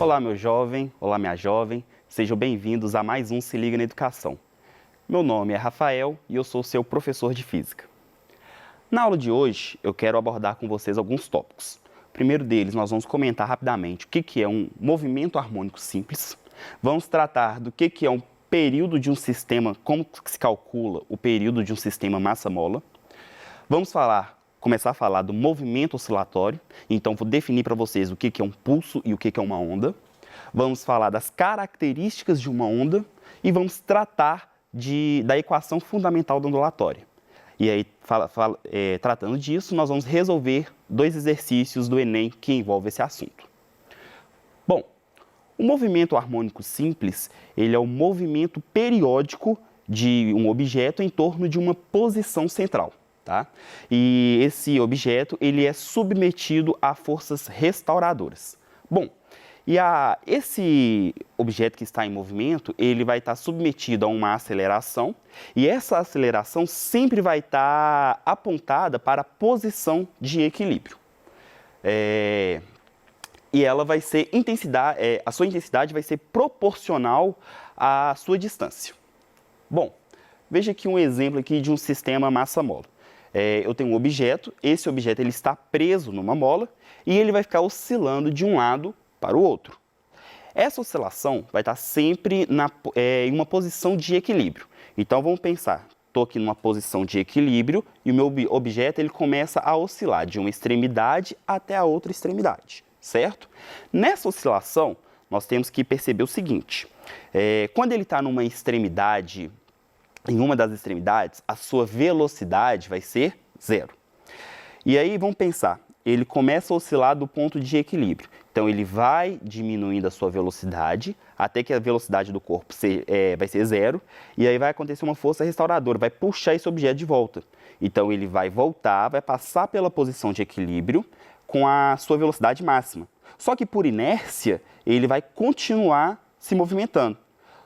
Olá, meu jovem, olá, minha jovem, sejam bem-vindos a mais um Se Liga na Educação. Meu nome é Rafael e eu sou seu professor de Física. Na aula de hoje, eu quero abordar com vocês alguns tópicos. O primeiro deles, nós vamos comentar rapidamente o que é um movimento harmônico simples. Vamos tratar do que é um período de um sistema, como se calcula o período de um sistema massa-mola. Vamos começar a falar do movimento oscilatório, então vou definir para vocês o que é um pulso e o que é uma onda. Vamos falar das características de uma onda e vamos tratar da equação fundamental da ondulatória. E aí, tratando disso, nós vamos resolver 2 exercícios do Enem que envolvem esse assunto. Bom, o movimento harmônico simples, ele é o movimento periódico de um objeto em torno de uma posição central. Tá? E esse objeto ele é submetido a forças restauradoras. Bom, esse objeto que está em movimento, ele vai estar submetido a uma aceleração, e essa aceleração sempre vai estar apontada para a posição de equilíbrio. E ela vai ser a sua intensidade vai ser proporcional à sua distância. Bom, veja aqui um exemplo aqui de um sistema massa-mola. Eu tenho um objeto, esse objeto ele está preso numa mola e ele vai ficar oscilando de um lado para o outro. Essa oscilação vai estar sempre em uma posição de equilíbrio. Então vamos pensar, estou aqui numa posição de equilíbrio e o meu objeto ele começa a oscilar de uma extremidade até a outra extremidade, certo? Nessa oscilação, nós temos que perceber o seguinte, quando ele está numa extremidade, em uma das extremidades, a sua velocidade vai ser 0. E aí, vamos pensar, ele começa a oscilar do ponto de equilíbrio. Então, ele vai diminuindo a sua velocidade, até que a velocidade do corpo vai ser 0, e aí vai acontecer uma força restauradora, vai puxar esse objeto de volta. Então, ele vai voltar, vai passar pela posição de equilíbrio com a sua velocidade máxima. Só que, por inércia, ele vai continuar se movimentando.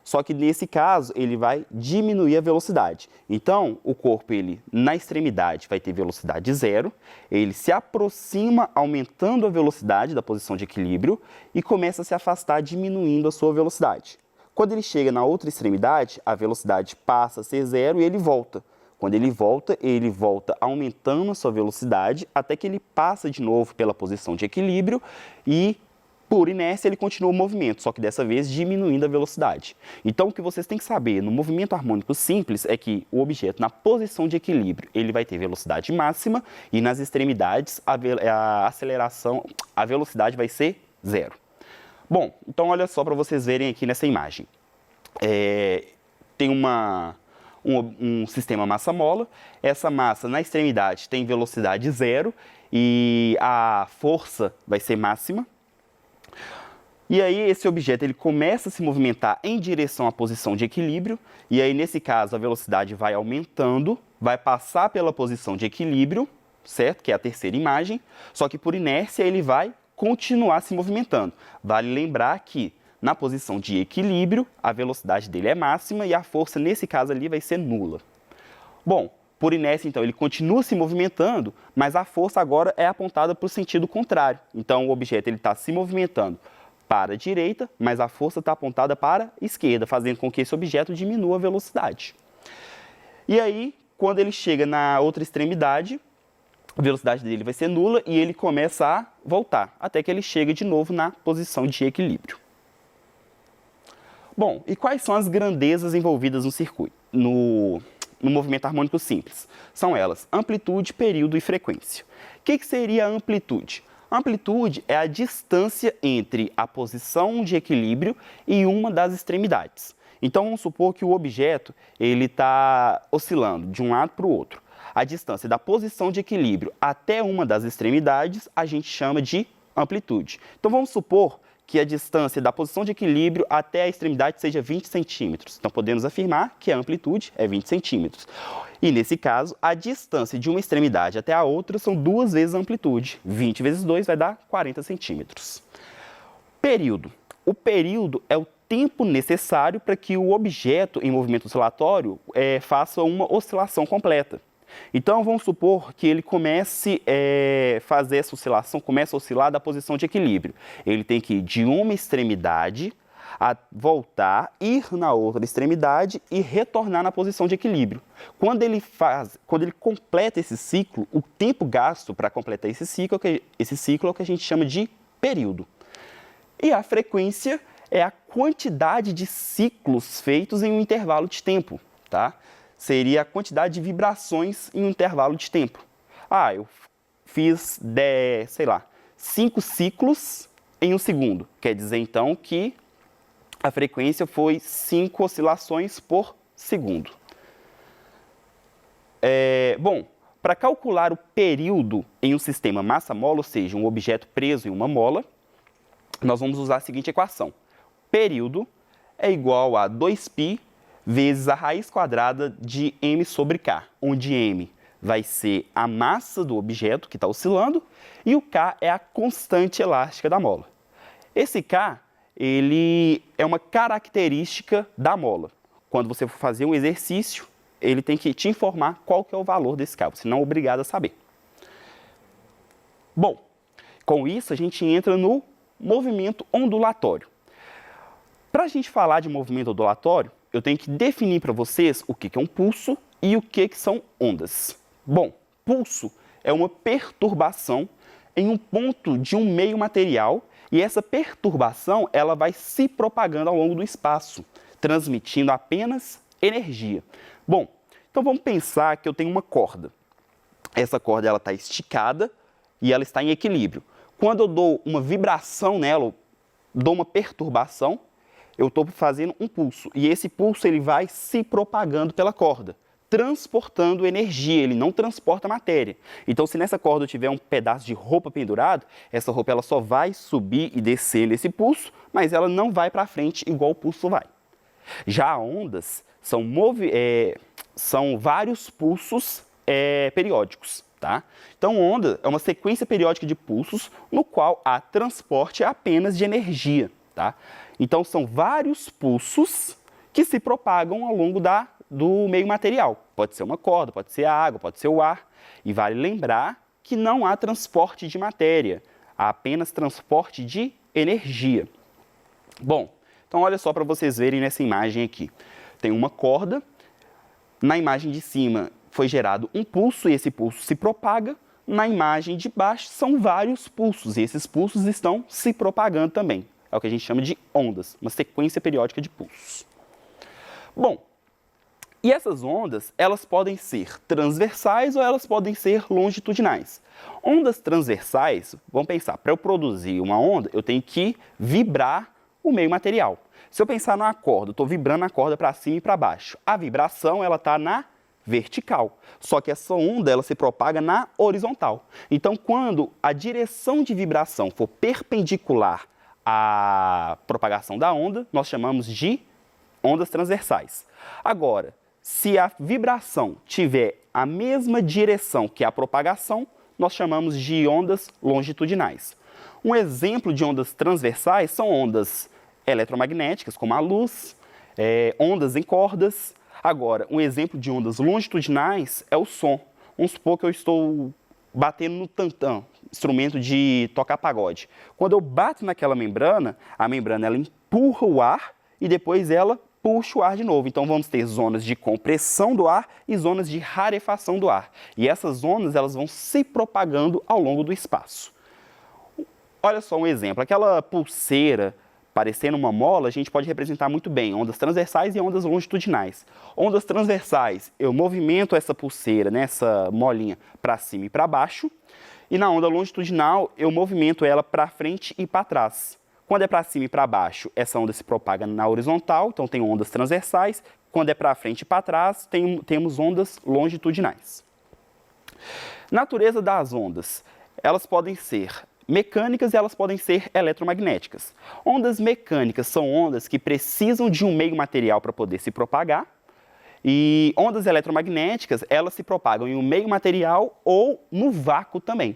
Só que nesse caso, ele vai diminuir a velocidade. Então, o corpo, na extremidade, vai ter velocidade 0, ele se aproxima aumentando a velocidade da posição de equilíbrio e começa a se afastar diminuindo a sua velocidade. Quando ele chega na outra extremidade, a velocidade passa a ser 0 e ele volta. Quando ele volta aumentando a sua velocidade até que ele passa de novo pela posição de equilíbrio e por inércia, ele continua o movimento, só que dessa vez diminuindo a velocidade. Então, o que vocês têm que saber no movimento harmônico simples é que o objeto, na posição de equilíbrio, ele vai ter velocidade máxima e nas extremidades, a velocidade vai ser 0. Bom, então olha só para vocês verem aqui nessa imagem. Tem um sistema massa-mola, essa massa na extremidade tem velocidade 0 e a força vai ser máxima. E aí esse objeto ele começa a se movimentar em direção à posição de equilíbrio, e aí nesse caso a velocidade vai aumentando, vai passar pela posição de equilíbrio, certo? Que é a terceira imagem, só que por inércia ele vai continuar se movimentando. Vale lembrar que na posição de equilíbrio a velocidade dele é máxima e a força nesse caso ali vai ser nula. Bom, por inércia então ele continua se movimentando, mas a força agora é apontada para o sentido contrário. Então o objeto está se movimentando para a direita, mas a força está apontada para a esquerda, fazendo com que esse objeto diminua a velocidade. E aí, quando ele chega na outra extremidade, a velocidade dele vai ser nula e ele começa a voltar, até que ele chega de novo na posição de equilíbrio. Bom, e quais são as grandezas envolvidas no circuito, no movimento harmônico simples? São elas amplitude, período e frequência. O que seria a amplitude? A amplitude é a distância entre a posição de equilíbrio e uma das extremidades. Então, vamos supor que o objeto está oscilando de um lado para o outro. A distância da posição de equilíbrio até uma das extremidades a gente chama de amplitude. Então, vamos supor que a distância da posição de equilíbrio até a extremidade seja 20 centímetros. Então, podemos afirmar que a amplitude é 20 centímetros. E, nesse caso, a distância de uma extremidade até a outra são 2 vezes a amplitude. 20 vezes 2 vai dar 40 centímetros. Período. O período é o tempo necessário para que o objeto em movimento oscilatório faça uma oscilação completa. Então, vamos supor que ele comece a fazer essa oscilação, comece a oscilar da posição de equilíbrio. Ele tem que ir de uma extremidade a voltar, ir na outra extremidade e retornar na posição de equilíbrio. Quando ele completa esse ciclo, o tempo gasto para completar esse ciclo é o que a gente chama de período. E a frequência é a quantidade de ciclos feitos em um intervalo de tempo, tá? Seria a quantidade de vibrações em um intervalo de tempo. Eu fiz, 5 ciclos em um segundo. Quer dizer, então, que a frequência foi 5 oscilações por segundo. Para calcular o período em um sistema massa-mola, ou seja, um objeto preso em uma mola, nós vamos usar a seguinte equação. Período é igual a 2π vezes a raiz quadrada de m sobre k, onde m vai ser a massa do objeto que está oscilando e o k é a constante elástica da mola. Esse k, ele é uma característica da mola. Quando você for fazer um exercício, ele tem que te informar qual que é o valor desse k, você não é obrigado a saber. Bom, com isso a gente entra no movimento ondulatório. Para a gente falar de movimento ondulatório, eu tenho que definir para vocês o que é um pulso e o que são ondas. Bom, pulso é uma perturbação em um ponto de um meio material e essa perturbação ela vai se propagando ao longo do espaço, transmitindo apenas energia. Bom, então vamos pensar que eu tenho uma corda. Essa corda está esticada e ela está em equilíbrio. Quando eu dou uma vibração nela, dou uma perturbação, eu estou fazendo um pulso. E esse pulso ele vai se propagando pela corda, transportando energia, ele não transporta matéria. Então, se nessa corda eu tiver um pedaço de roupa pendurado, essa roupa ela só vai subir e descer nesse pulso, mas ela não vai para frente igual o pulso vai. Já ondas são vários pulsos periódicos. Tá? Então, onda é uma sequência periódica de pulsos no qual há transporte apenas de energia. Tá? Então, são vários pulsos que se propagam ao longo do meio material. Pode ser uma corda, pode ser a água, pode ser o ar. E vale lembrar que não há transporte de matéria, há apenas transporte de energia. Bom, então olha só para vocês verem nessa imagem aqui. Tem uma corda, na imagem de cima foi gerado um pulso e esse pulso se propaga. Na imagem de baixo são vários pulsos e esses pulsos estão se propagando também. É o que a gente chama de ondas, uma sequência periódica de pulsos. Bom, e essas ondas, elas podem ser transversais ou elas podem ser longitudinais. Ondas transversais, vamos pensar, para eu produzir uma onda, eu tenho que vibrar o meio material. Se eu pensar numa corda, eu estou vibrando a corda para cima e para baixo. A vibração ela está na vertical, só que essa onda ela se propaga na horizontal. Então, quando a direção de vibração for perpendicular à propagação da onda, nós chamamos de ondas transversais. Agora, se a vibração tiver a mesma direção que a propagação, nós chamamos de ondas longitudinais. Um exemplo de ondas transversais são ondas eletromagnéticas, como a luz, ondas em cordas. Agora, um exemplo de ondas longitudinais é o som. Vamos supor que eu estou batendo no tantã, instrumento de tocar pagode. Quando eu bato naquela membrana, a membrana ela empurra o ar e depois ela puxa o ar de novo. Então, vamos ter zonas de compressão do ar e zonas de rarefação do ar. E essas zonas elas vão se propagando ao longo do espaço. Olha só um exemplo. Aquela pulseira parecendo uma mola, a gente pode representar muito bem ondas transversais e ondas longitudinais. Ondas transversais, eu movimento essa pulseira, essa molinha, para cima e para baixo. E na onda longitudinal, eu movimento ela para frente e para trás. Quando é para cima e para baixo, essa onda se propaga na horizontal, então tem ondas transversais. Quando é para frente e para trás, temos ondas longitudinais. Natureza das ondas. Elas podem ser mecânicas e elas podem ser eletromagnéticas. Ondas mecânicas são ondas que precisam de um meio material para poder se propagar. E ondas eletromagnéticas, elas se propagam em um meio material ou no vácuo também.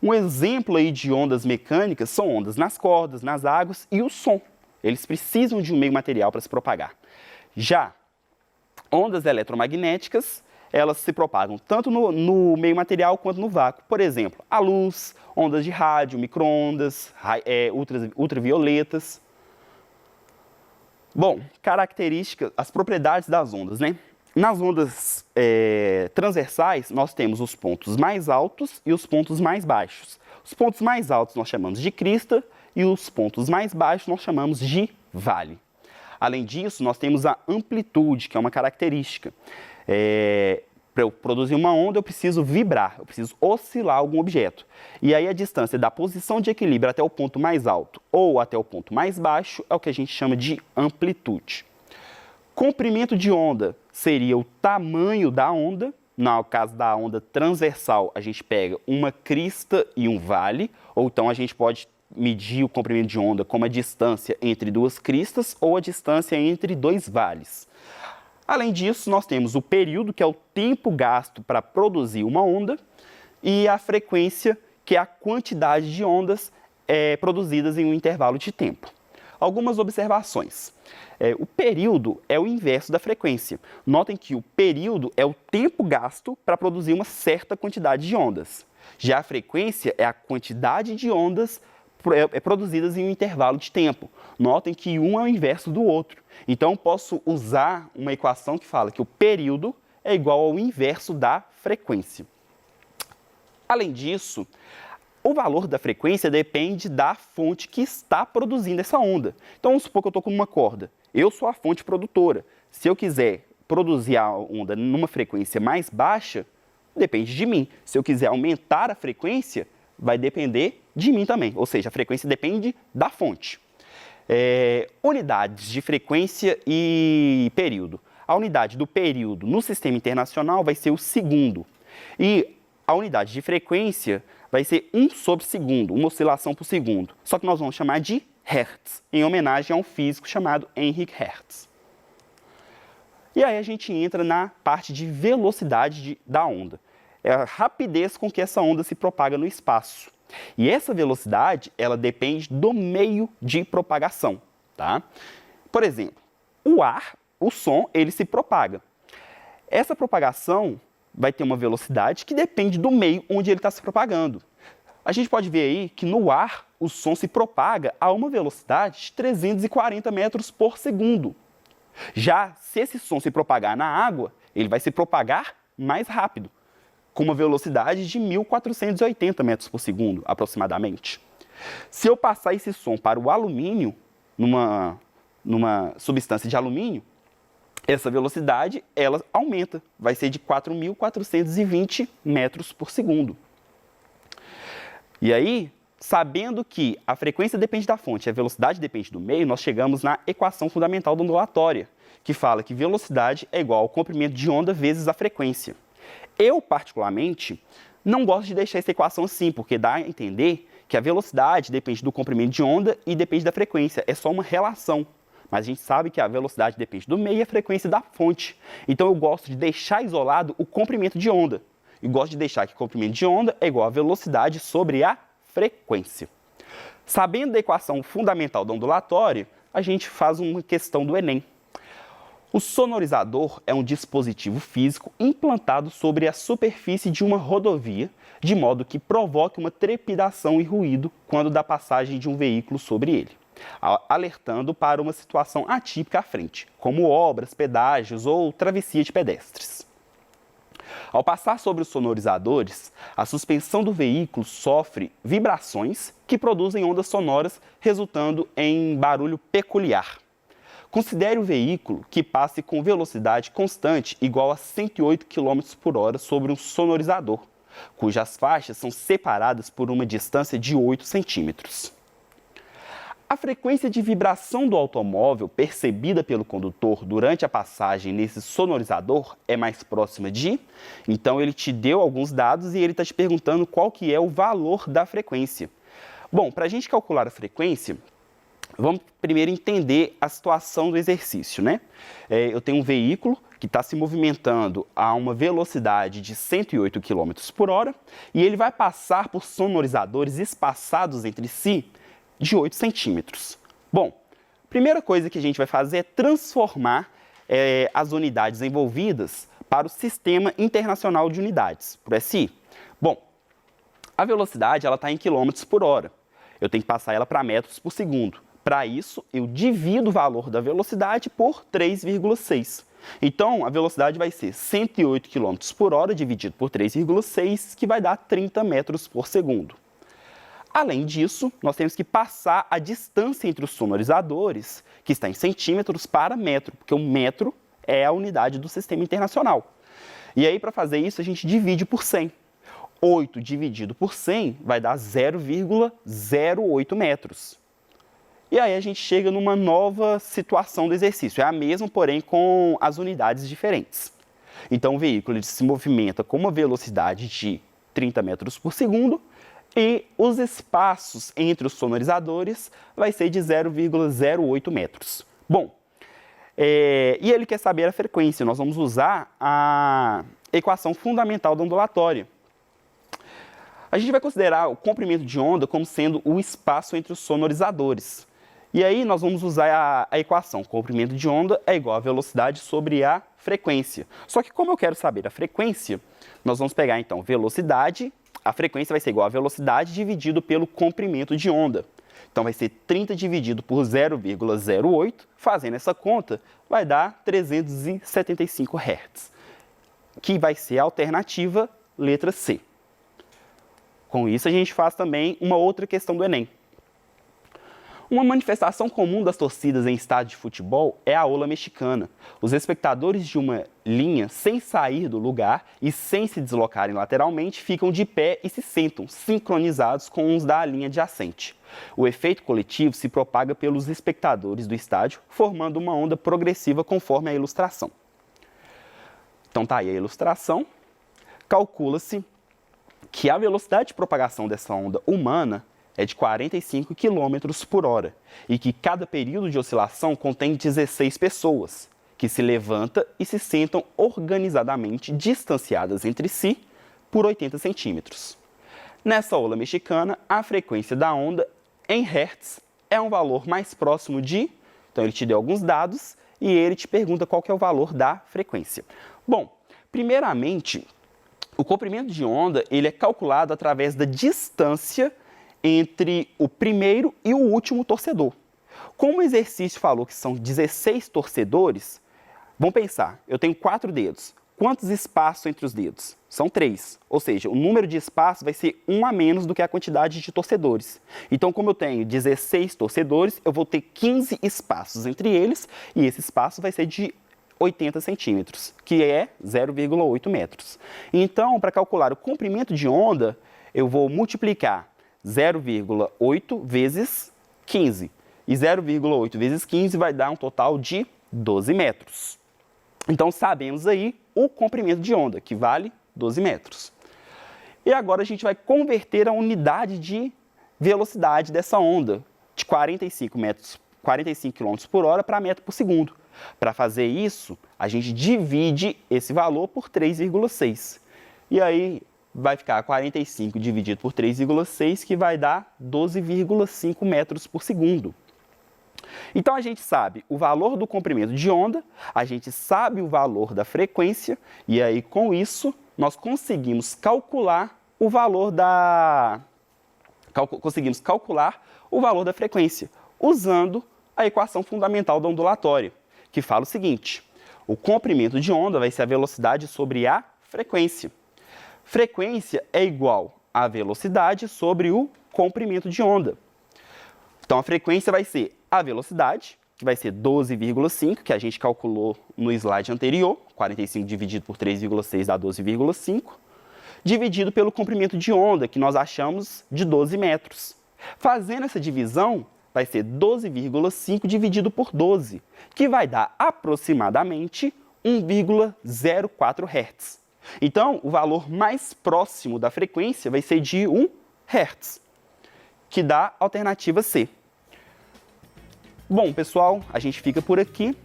Um exemplo aí de ondas mecânicas são ondas nas cordas, nas águas e o som. Eles precisam de um meio material para se propagar. Já ondas eletromagnéticas, elas se propagam tanto no meio material quanto no vácuo. Por exemplo, a luz, ondas de rádio, micro-ondas, ultravioletas. Bom, características, as propriedades das ondas, né? Nas ondas transversais, nós temos os pontos mais altos e os pontos mais baixos. Os pontos mais altos nós chamamos de crista e os pontos mais baixos nós chamamos de vale. Além disso, nós temos a amplitude, que é uma característica. Para eu produzir uma onda, eu preciso vibrar, eu preciso oscilar algum objeto. E aí a distância da posição de equilíbrio até o ponto mais alto ou até o ponto mais baixo é o que a gente chama de amplitude. Comprimento de onda seria o tamanho da onda. No caso da onda transversal, a gente pega uma crista e um vale, ou então a gente pode medir o comprimento de onda como a distância entre duas cristas ou a distância entre dois vales. Além disso, nós temos o período, que é o tempo gasto para produzir uma onda, e a frequência, que é a quantidade de ondas produzidas em um intervalo de tempo. Algumas observações. O período é o inverso da frequência. Notem que o período é o tempo gasto para produzir uma certa quantidade de ondas. Já a frequência é a quantidade de ondas produzidas em um intervalo de tempo. Notem que um é o inverso do outro. Então, posso usar uma equação que fala que o período é igual ao inverso da frequência. Além disso, o valor da frequência depende da fonte que está produzindo essa onda. Então, vamos supor que eu estou com uma corda. Eu sou a fonte produtora. Se eu quiser produzir a onda numa frequência mais baixa, depende de mim. Se eu quiser aumentar a frequência, vai depender de mim também. Ou seja, a frequência depende da fonte. Unidades de frequência e período. A unidade do período no sistema internacional vai ser o segundo. E a unidade de frequência vai ser 1/segundo, uma oscilação por segundo. Só que nós vamos chamar de Hertz, em homenagem a um físico chamado Heinrich Hertz. E aí a gente entra na parte de velocidade da onda. É a rapidez com que essa onda se propaga no espaço. E essa velocidade, ela depende do meio de propagação, tá? Por exemplo, o som, ele se propaga. Essa propagação vai ter uma velocidade que depende do meio onde ele está se propagando. A gente pode ver aí que no ar, o som se propaga a uma velocidade de 340 metros por segundo. Já se esse som se propagar na água, ele vai se propagar mais rápido, com uma velocidade de 1.480 metros por segundo, aproximadamente. Se eu passar esse som para o alumínio, numa substância de alumínio, essa velocidade ela aumenta, vai ser de 4.420 metros por segundo. E aí, sabendo que a frequência depende da fonte e a velocidade depende do meio, nós chegamos na equação fundamental da ondulatória, que fala que velocidade é igual ao comprimento de onda vezes a frequência. Eu, particularmente, não gosto de deixar essa equação assim, porque dá a entender que a velocidade depende do comprimento de onda e depende da frequência. É só uma relação. Mas a gente sabe que a velocidade depende do meio e a frequência da fonte. Então, eu gosto de deixar isolado o comprimento de onda. E gosto de deixar que o comprimento de onda é igual à velocidade sobre a frequência. Sabendo da equação fundamental da ondulatória, a gente faz uma questão do Enem. O sonorizador é um dispositivo físico implantado sobre a superfície de uma rodovia, de modo que provoque uma trepidação e ruído quando da passagem de um veículo sobre ele, alertando para uma situação atípica à frente, como obras, pedágios ou travessia de pedestres. Ao passar sobre os sonorizadores, a suspensão do veículo sofre vibrações que produzem ondas sonoras, resultando em barulho peculiar. Considere o veículo que passe com velocidade constante igual a 108 km por hora sobre um sonorizador, cujas faixas são separadas por uma distância de 8 centímetros. A frequência de vibração do automóvel percebida pelo condutor durante a passagem nesse sonorizador é mais próxima de... Então, ele te deu alguns dados e ele está te perguntando qual que é o valor da frequência. Bom, para a gente calcular a frequência, vamos primeiro entender a situação do exercício, né? Eu tenho um veículo que está se movimentando a uma velocidade de 108 km por hora e ele vai passar por sonorizadores espaçados entre si de 8 centímetros. Bom, a primeira coisa que a gente vai fazer é transformar as unidades envolvidas para o Sistema Internacional de Unidades, por SI. Bom, a velocidade está em quilômetros por hora. Eu tenho que passar ela para metros por segundo. Para isso, eu divido o valor da velocidade por 3,6. Então, a velocidade vai ser 108 km por hora dividido por 3,6, que vai dar 30 metros por segundo. Além disso, nós temos que passar a distância entre os sonorizadores, que está em centímetros, para metro, porque o metro é a unidade do sistema internacional. E aí, para fazer isso, a gente divide por 100. 8 dividido por 100 vai dar 0,08 metros. E aí a gente chega numa nova situação do exercício. É a mesma, porém com as unidades diferentes. Então o veículo ele se movimenta com uma velocidade de 30 metros por segundo e os espaços entre os sonorizadores vai ser de 0,08 metros. Bom, e ele quer saber a frequência. Nós vamos usar a equação fundamental da ondulatória. A gente vai considerar o comprimento de onda como sendo o espaço entre os sonorizadores. E aí nós vamos usar a equação. Comprimento de onda é igual a velocidade sobre a frequência. Só que como eu quero saber a frequência, nós vamos pegar então velocidade, a frequência vai ser igual a velocidade dividido pelo comprimento de onda. Então vai ser 30 dividido por 0,08, fazendo essa conta, vai dar 375 Hz, que vai ser a alternativa letra C. Com isso a gente faz também uma outra questão do Enem. Uma manifestação comum das torcidas em estádio de futebol é a ola mexicana. Os espectadores de uma linha, sem sair do lugar e sem se deslocarem lateralmente, ficam de pé e se sentam, sincronizados com os da linha adjacente. O efeito coletivo se propaga pelos espectadores do estádio, formando uma onda progressiva conforme a ilustração. Então tá aí a ilustração. Calcula-se que a velocidade de propagação dessa onda humana é de 45 km por hora e que cada período de oscilação contém 16 pessoas, que se levantam e se sentam organizadamente distanciadas entre si por 80 centímetros. Nessa ola mexicana, a frequência da onda em Hertz é um valor mais próximo de... Então ele te deu alguns dados e ele te pergunta qual que é o valor da frequência. Bom, primeiramente, o comprimento de onda ele é calculado através da distância entre o primeiro e o último torcedor. Como o exercício falou que são 16 torcedores, vamos pensar, eu tenho 4 dedos. Quantos espaços entre os dedos? São 3. Ou seja, o número de espaços vai ser 1 a menos do que a quantidade de torcedores. Então, como eu tenho 16 torcedores, eu vou ter 15 espaços entre eles e esse espaço vai ser de 80 centímetros, que é 0,8 metros. Então, para calcular o comprimento de onda, eu vou multiplicar 0,8 vezes 15. E 0,8 vezes 15 vai dar um total de 12 metros. Então, sabemos aí o comprimento de onda, que vale 12 metros. E agora a gente vai converter a unidade de velocidade dessa onda, de 45 km por hora para metro por segundo. Para fazer isso, a gente divide esse valor por 3,6. E aí vai ficar 45 dividido por 3,6, que vai dar 12,5 metros por segundo. Então, a gente sabe o valor do comprimento de onda, a gente sabe o valor da frequência, e aí, com isso, nós conseguimos calcular o valor da frequência, usando a equação fundamental da ondulatória, que fala o seguinte: o comprimento de onda vai ser a velocidade sobre a frequência. Frequência é igual a velocidade sobre o comprimento de onda. Então, a frequência vai ser a velocidade, que vai ser 12,5, que a gente calculou no slide anterior, 45 dividido por 3,6 dá 12,5, dividido pelo comprimento de onda, que nós achamos de 12 metros. Fazendo essa divisão, vai ser 12,5 dividido por 12, que vai dar aproximadamente 1,04 Hz. Então, o valor mais próximo da frequência vai ser de 1 Hz, que dá a alternativa C. Bom, pessoal, a gente fica por aqui.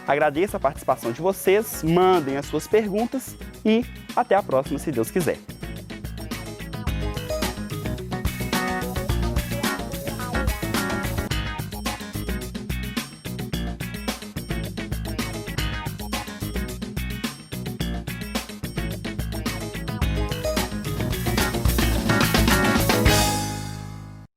Agradeço a participação de vocês, mandem as suas perguntas e até a próxima, se Deus quiser.